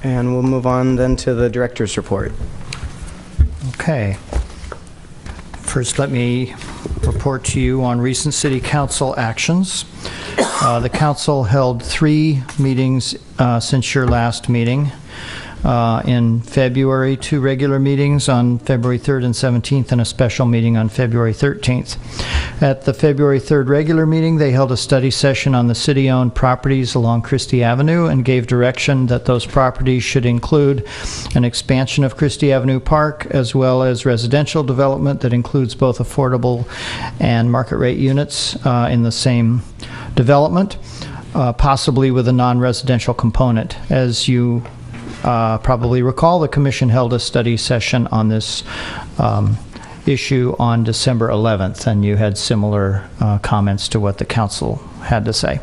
And we'll move on then to the director's report. Okay. First, let me report to you on recent City Council actions. The Council held 3 meetings since your last meeting. In February, 2 regular meetings on February 3rd and 17th, and a special meeting on February 13th. At the February 3rd regular meeting, they held a study session on the city-owned properties along Christie Avenue and gave direction that those properties should include an expansion of Christie Avenue Park, as well as residential development that includes both affordable and market rate units in the same development, possibly with a non-residential component. As you probably recall, the Commission held a study session on this issue on December 11th, and you had similar comments to what the Council had to say.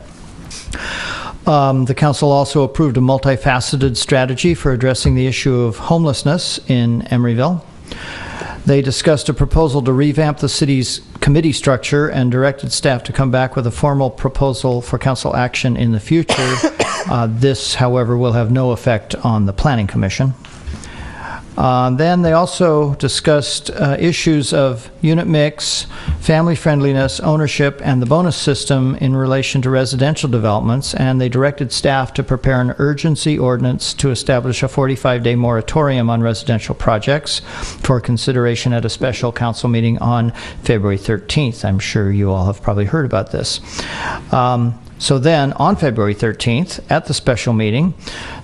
The Council also approved a multifaceted strategy for addressing the issue of homelessness in Emeryville. They discussed a proposal to revamp the city's committee structure and directed staff to come back with a formal proposal for council action in the future. This, however, will have no effect on the Planning Commission. Then they also discussed issues of unit mix, family friendliness, ownership, and the bonus system in relation to residential developments, and they directed staff to prepare an urgency ordinance to establish a 45-day moratorium on residential projects for consideration at a special council meeting on February 13th. I'm sure you all have probably heard about this. So then, on February 13th, at the special meeting,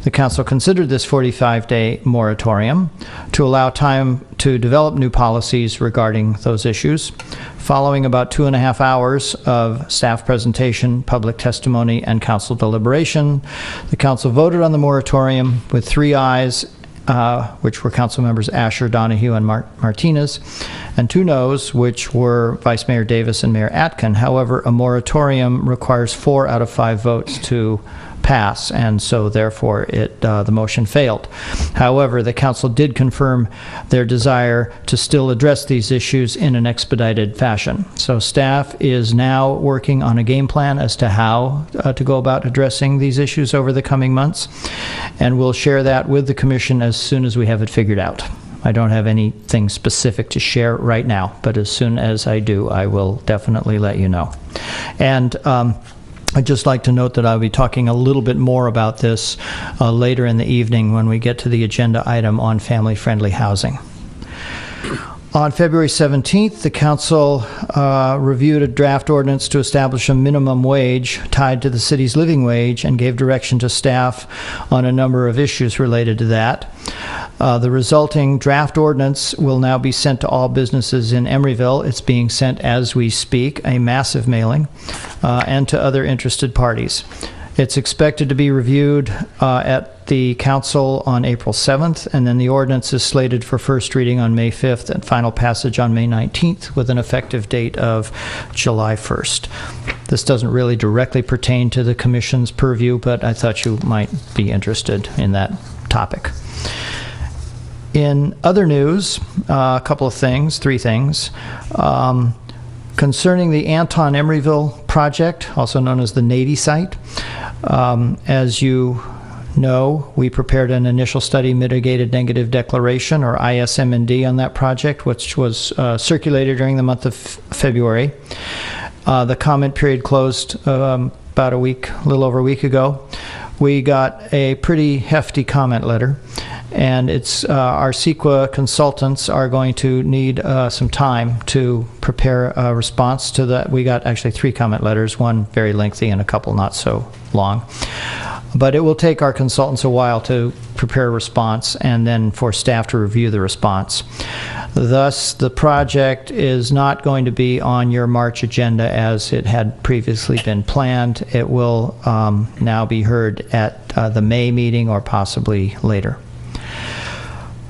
the Council considered this 45-day moratorium to allow time to develop new policies regarding those issues. Following about 2.5 hours of staff presentation, public testimony, and Council deliberation, the Council voted on the moratorium with 3 ayes, which were Council members Asher, Donahue, and Martinez, and 2 noes, which were Vice Mayor Davis and Mayor Atkin. However, a moratorium requires 4 out of 5 votes to pass, and so therefore the motion failed. However, the Council did confirm their desire to still address these issues in an expedited fashion. So staff is now working on a game plan as to how to go about addressing these issues over the coming months, and we'll share that with the Commission as soon as we have it figured out. I don't have anything specific to share right now, but as soon as I do, I will definitely let you know. And I'd just like to note that I'll be talking a little bit more about this later in the evening when we get to the agenda item on family-friendly housing. On February 17th, the Council reviewed a draft ordinance to establish a minimum wage tied to the city's living wage and gave direction to staff on a number of issues related to that. The resulting draft ordinance will now be sent to all businesses in Emeryville. It's being sent as we speak, a massive mailing, and to other interested parties. It's expected to be reviewed at the Council on April 7th, and then the ordinance is slated for first reading on May 5th and final passage on May 19th with an effective date of July 1st. This doesn't really directly pertain to the Commission's purview, but I thought you might be interested in that topic. In other news, a couple of things, 3 things. Concerning the Anton Emeryville project, also known as the Nady site, as you know, we prepared an initial study mitigated negative declaration, or ISM&D, on that project, which was circulated during the month of February. The comment period closed about a little over a week ago. We got a pretty hefty comment letter, and it's our CEQA consultants are going to need some time to prepare a response to that. We got actually 3 comment letters, one very lengthy and a couple not so long. But it will take our consultants a while to prepare a response and then for staff to review the response. Thus, the project is not going to be on your March agenda as it had previously been planned. It will now be heard at the May meeting or possibly later.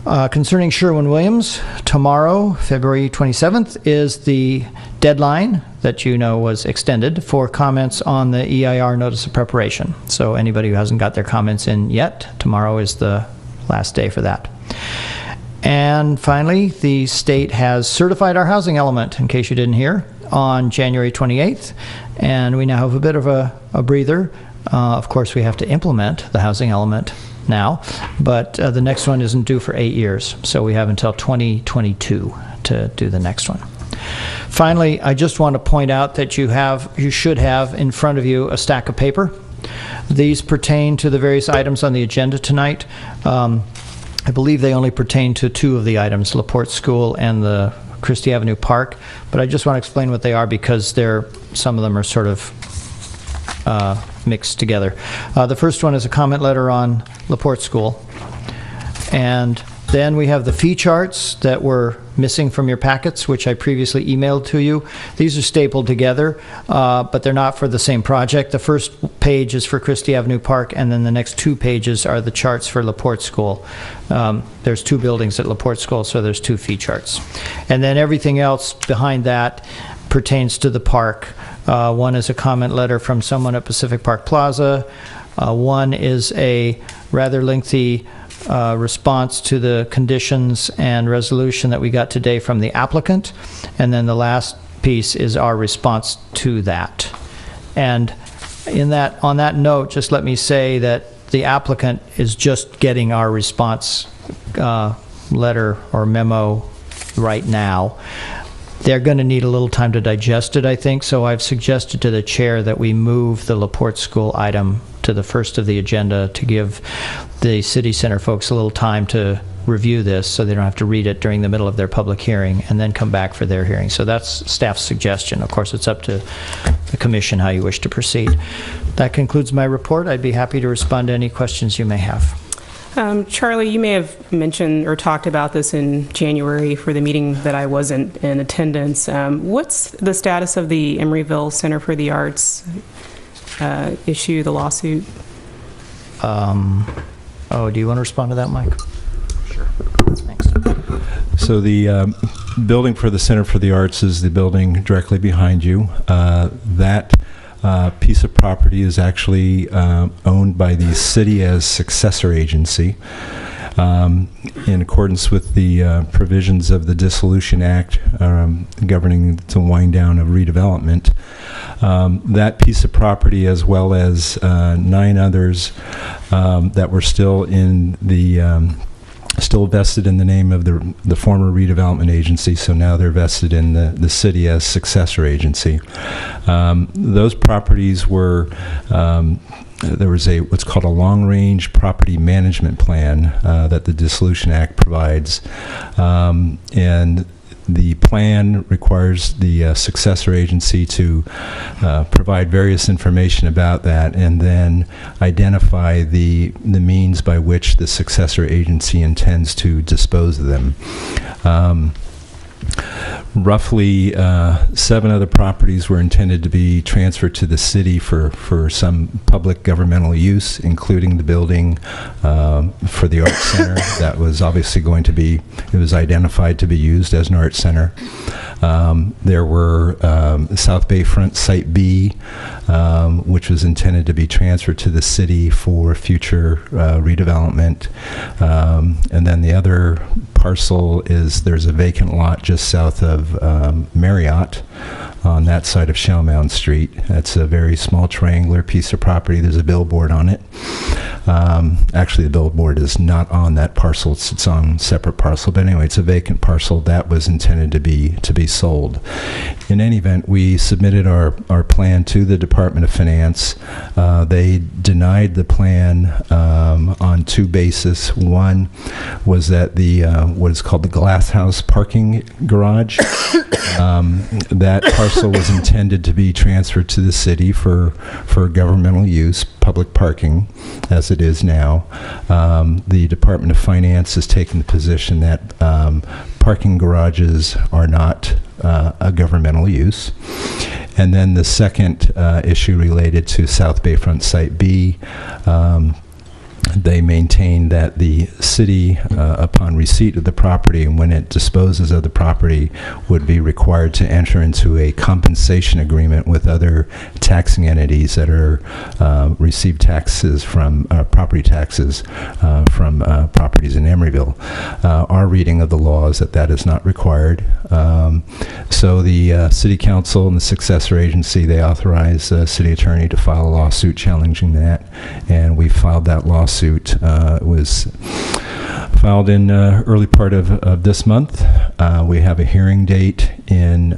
Concerning Sherwin-Williams, tomorrow, February 27th, is the deadline that you know was extended for comments on the EIR notice of preparation. So anybody who hasn't got their comments in yet, tomorrow is the last day for that. And finally, the state has certified our housing element, in case you didn't hear, on January 28th. And we now have a bit of a breather. Of course, we have to implement the housing element now, but the next one isn't due for 8 years, so we have until 2022 to do the next one. Finally, I just want to point out that you should have in front of you a stack of paper. These pertain to the various items on the agenda tonight. I believe they only pertain to 2 of the items, LaPorte School and the Christie Avenue Park, but I just want to explain what they are because some of them are sort of mixed together. The first one is a comment letter on LaPorte School, and then we have the fee charts that were missing from your packets, which I previously emailed to you. These are stapled together, but they're not for the same project. The first page is for Christie Avenue Park, and then the next 2 pages are the charts for LaPorte School. There's 2 buildings at LaPorte School, so there's 2 fee charts. And then everything else behind that pertains to the park. One is a comment letter from someone at Pacific Park Plaza. One is a rather lengthy response to the conditions and resolution that we got today from the applicant, and then the last piece is our response to that. And on that note, just let me say that the applicant is just getting our response letter or memo right now. They're going to need a little time to digest it, I think, so I've suggested to the chair that we move the LaPorte School item to the first of the agenda to give the City Center folks a little time to review this so they don't have to read it during the middle of their public hearing and then come back for their hearing. So that's staff's suggestion. Of course, it's up to the commission how you wish to proceed. That concludes my report. I'd be happy to respond to any questions you may have. Charlie, you may have mentioned or talked about this in January for the meeting that I wasn't in attendance. What's the status of the Emeryville Center for the Arts issue, the lawsuit? Do you want to respond to that, Mike? Sure. Thanks. So the building for the Center for the Arts is the building directly behind you. That piece of property is actually owned by the city as successor agency. In accordance with the provisions of the Dissolution Act governing the wind down of redevelopment, that piece of property, as well as 9 others that were still in the still vested in the name of the former redevelopment agency, so now they're vested in the city as successor agency. Those properties were there was what's called a long-range property management plan that the Dissolution Act provides, and the plan requires the successor agency to provide various information about that and then identify the means by which the successor agency intends to dispose of them. Roughly 7 other properties were intended to be transferred to the city for some public governmental use, including the building for the Arts Center. That was obviously going to be, it was identified to be used as an Arts Center. There were South Bayfront Site B, which was intended to be transferred to the city for future redevelopment. And then the other parcel is there's a vacant lot just south of Marriott on that side of Shellmound Street. That's a very small triangular piece of property. There's a billboard on it. Actually, the billboard is not on that parcel. It's its own separate parcel. But anyway, it's a vacant parcel that was intended to be sold. In any event, we submitted our plan to the Department of Finance. They denied the plan on 2 bases. One was that the what is called the Glass House parking garage. That parcel was intended to be transferred to the city for governmental use, public parking, as it is now. The Department of Finance has taken the position that parking garages are not a governmental use. And then the second issue related to South Bayfront Site B, they maintain that the city, upon receipt of the property and when it disposes of the property, would be required to enter into a compensation agreement with other taxing entities that are receive taxes from property taxes from properties in Emeryville. Our reading of the law is that is not required. So the City Council and the successor agency, they authorize the city attorney to file a lawsuit challenging that, and we filed that lawsuit lawsuit was filed in early part of this month. We have a hearing date in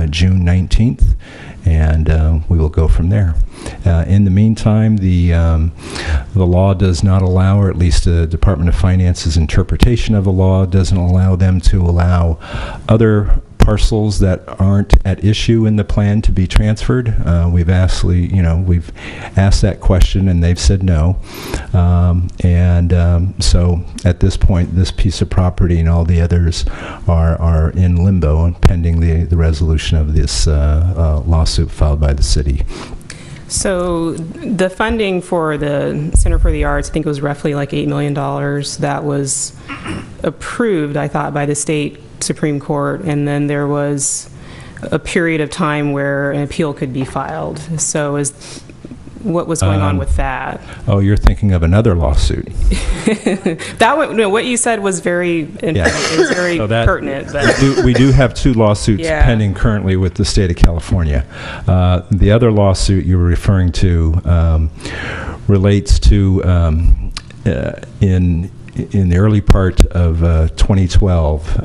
June 19th, and we will go from there. In the meantime, the law does not allow, or at least the Department of Finance's interpretation of the law doesn't allow them to allow other parcels that aren't at issue in the plan to be transferred. We've asked that question, and they've said no. So at this point, this piece of property and all the others are in limbo pending the resolution of this lawsuit filed by the city. So the funding for the Center for the Arts, I think it was roughly like $8 million that was approved, I thought, by the state Supreme Court, and then there was a period of time where an appeal could be filed. So what was going on with that? Oh, you're thinking of another lawsuit. That one, no, what you said was very it was very pertinent. But. We do have two lawsuits pending currently with the state of California. The other lawsuit you were referring to relates to in the early part of 2012,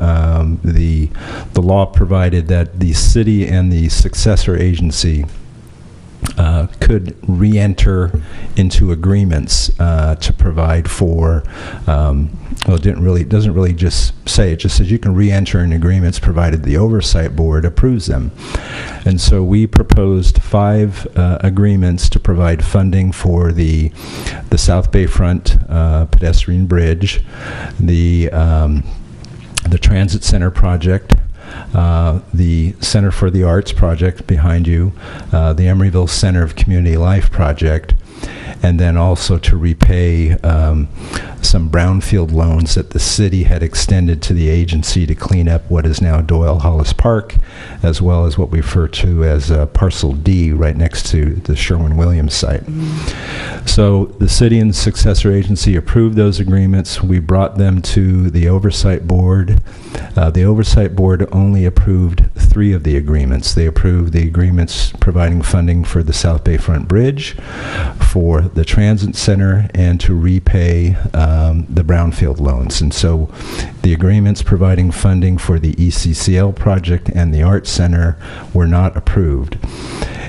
the law provided that the city and the successor agency could re-enter into agreements to provide for, it doesn't really just say, it just says you can re-enter in agreements provided the oversight board approves them. And so we proposed 5 agreements to provide funding for the South Bayfront pedestrian bridge, the Transit Center project, the Center for the Arts project behind you, the Emeryville Center of Community Life project, and then also to repay some brownfield loans that the city had extended to the agency to clean up what is now Doyle Hollis Park, as well as what we refer to as Parcel D right next to the Sherwin-Williams site. Mm-hmm. So the city and the successor agency approved those agreements. We brought them to the oversight board. The oversight board only approved 3 of the agreements. They approved the agreements providing funding for the South Bayfront Bridge, for the Transit Center, and to repay the brownfield loans. And so the agreements providing funding for the ECCL project and the Arts Center were not approved.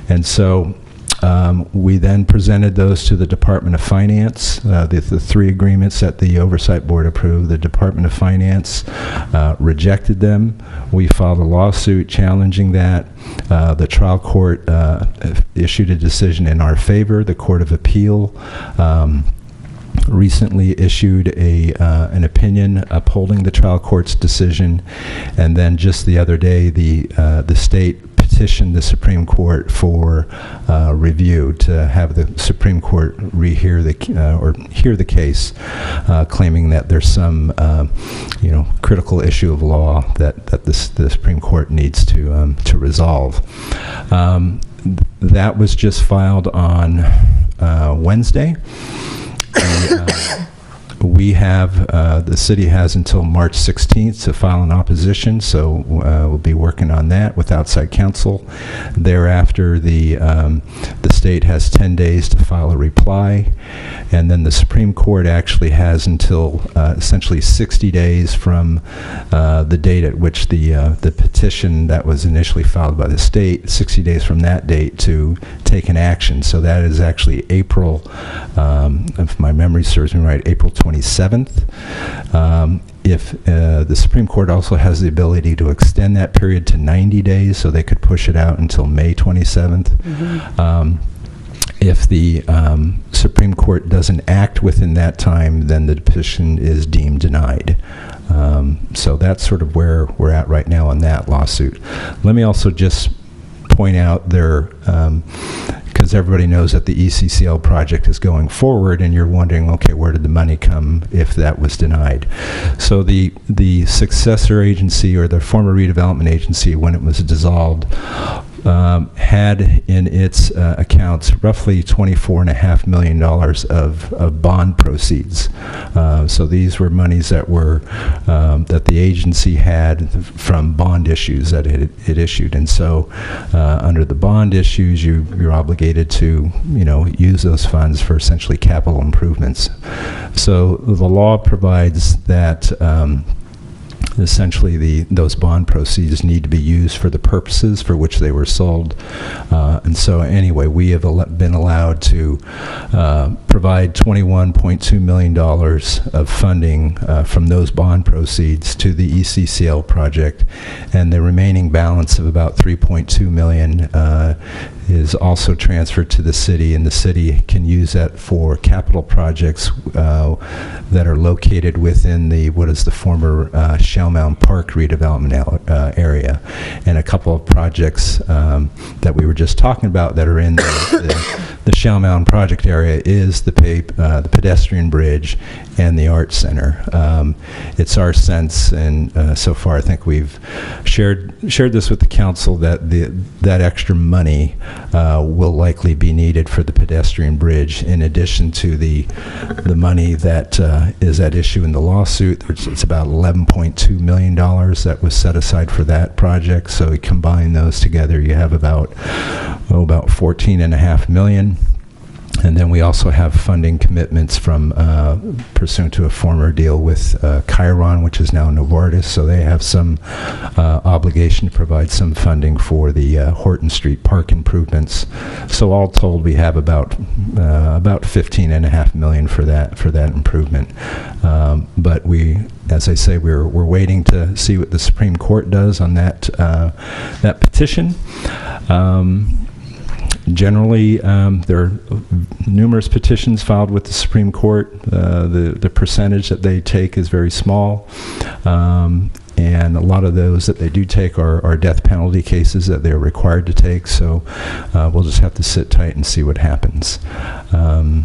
And so we then presented those to the Department of Finance, the 3 agreements that the Oversight Board approved. The Department of Finance rejected them. We filed a lawsuit challenging that. The trial court issued a decision in our favor. The Court of Appeal recently issued an opinion upholding the trial court's decision, and then just the other day, the state petitioned the Supreme Court for review to have the Supreme Court hear the case, claiming that there's some critical issue of law that the Supreme Court needs to resolve. That was just filed on Wednesday. We have, the city has until March 16th to file an opposition, so we'll be working on that with outside counsel. Thereafter, the state has 10 days to file a reply, and then the Supreme Court actually has until essentially 60 days from the date at which the petition that was initially filed by the state, 60 days from that date to take an action. So that is actually April, if my memory serves me right, April 27th. If the Supreme Court also has the ability to extend that period to 90 days, so they could push it out until May 27th. Mm-hmm. If the Supreme Court doesn't act within that time, then the petition is deemed denied. So that's sort of where we're at right now on that lawsuit. Let me also just point out there, because everybody knows that the ECCL project is going forward, and you're wondering, okay, where did the money come if that was denied? So the successor agency, or the former redevelopment agency, when it was dissolved, had in its accounts roughly $24.5 million of bond proceeds. So these were monies that were that the agency had from bond issues that it issued, and so under the bond issues, you're obligated to use those funds for essentially capital improvements. So the law provides that. Essentially, those bond proceeds need to be used for the purposes for which they were sold. And so anyway, we have been allowed to provide $21.2 million of funding from those bond proceeds to the ECCL project, and the remaining balance of about $3.2 million is also transferred to the city, and the city can use that for capital projects that are located within what is the former Shell Mound Park redevelopment area, and a couple of projects that we were just talking about that are in the Shell Mound project area is the pedestrian bridge and the Arts Center. It's our sense, and so far I think we've shared this with the council, that that extra money will likely be needed for the pedestrian bridge, in addition to the money that is at issue in the lawsuit. It's about $11.2 million that was set aside for that project. So you combine those together, you have about $14.5 million. And then we also have funding commitments from pursuant to a former deal with Chiron, which is now Novartis. So they have some obligation to provide some funding for the Horton Street Park improvements. So all told, we have about $15.5 million for that improvement. But as I say, we're waiting to see what the Supreme Court does on that petition. Generally, there are numerous petitions filed with the Supreme Court. The percentage that they take is very small, and a lot of those that they do take are death penalty cases that they're required to take. So we'll just have to sit tight and see what happens. I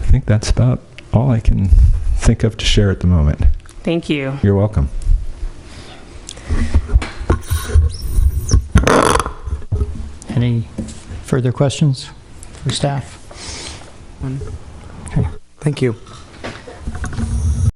think that's about all I can think of to share at the moment. Thank you. You're welcome. Any further questions for staff? Thank you.